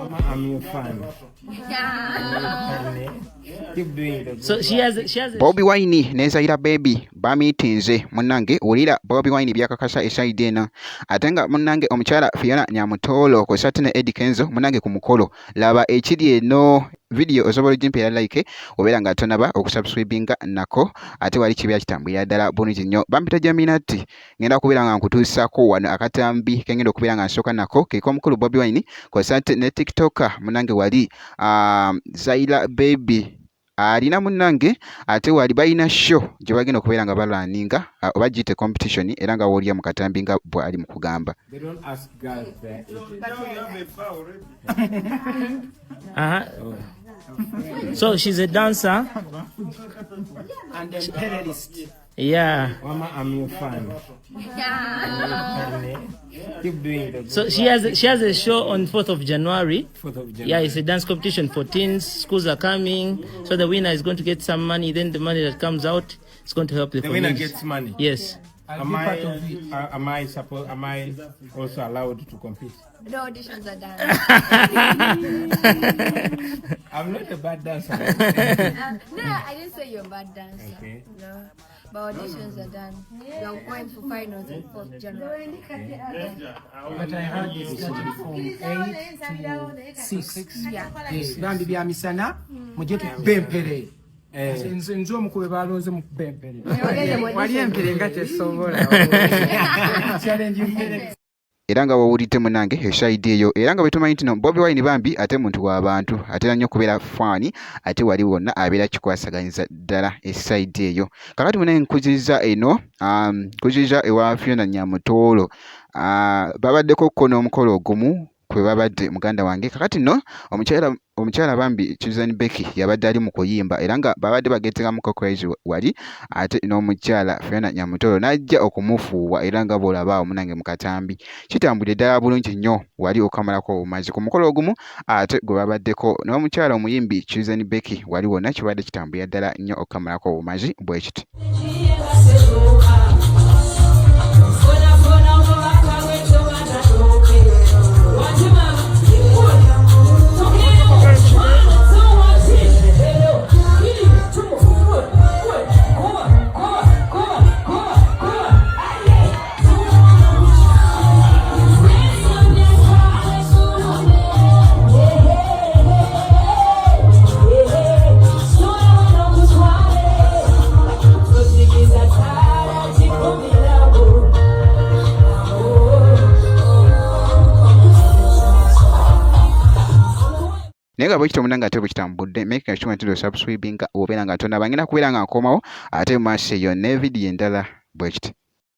Mama, I'm your fan. Yeah. Keep doing the good So she has a Bobi Wine nezaira baby bamitinze munnange olira Bobi Wine byakakasa esaidi eno ate nga munnange omukyala Fiona Nyamutolo ko satine Eddie Kenzo munnange ku mukolo laba ekiri eno video osobola jimpera like obeera nga tonaba okusubscribinga nako ate wali kibya kitambulira ddala bulungi nnyo bampita Jaminati ngenda kubeera nga nkutuusako wano akatambi kengenda okubeera nga nsooka nako keko omukulu Bobi Wine ko satine TikToker munnange wali Zaira baby alina munnange ate wali balina show gye bagenda okubeera nga balaaninga oba giyite competition era nga woolya mu katambi nga bwe ali mu kugamba. They don't ask girls there. So she's a dancer And then terrorist. yeah. Mama, I'm your fan. Yeah. Keep doing the good So she has a show on 4th of January. 4th of January. Yeah, it's a dance competition for teens. Schools are coming, so the winner is going to get some money. Then the money that comes out is going to help the The winner community. gets money. Yes. Am I also allowed to compete? The auditions are done. I'm not a bad dancer. No, I didn't say you're a bad dancer. Okay. No, but auditions are done. You're going for finals on 4th January. But I heard it's starting from 8 to 6. Yeah. Bambi bya misana mujye tubempere. Nze omukube balonze mu kubempere. Wali empere nga tesobola. Challenge empere. Era nga wawulidde munnange esaidi eyo era nga bwe tumanyi nti no Bobi Wine bambi ate muntu w'abantu atera nnyo okubeera faani ate wali wonna abeera kikwasaganyiza ddala esaidi eyo. Kakati munnange nkuziriza eno nkuziriza ewa Fiona Nyamutolo babaddeko ko n'omukolo ogumu kwe babadde muganda wange kakati no omukyala bambi Susan Becky yabadde ali mu kuyimba era nga babadde bageteramukko crazy wali ate n'omukyala Fiona Nyamutolo n'ajja okumufuuwa era nga bw'olaba omunange mu katambi kitambudde ddala bulungi nnyo wali okamalako obumazi ku mukolo ogumu ate gwe babaddeko n'omukyala omuyimbi Susan Becky wali wonna kibadde kitambulira ddala nnyo okamalako obumazi bwe kiti. Naye nga bwe kityo munnange ate bwe kitambudde make sure nti subscribinga obeera nga tonaba ngenda kubeera nga nkomawo ate mu maaso eyo ne vidiyo endala bwe kiti.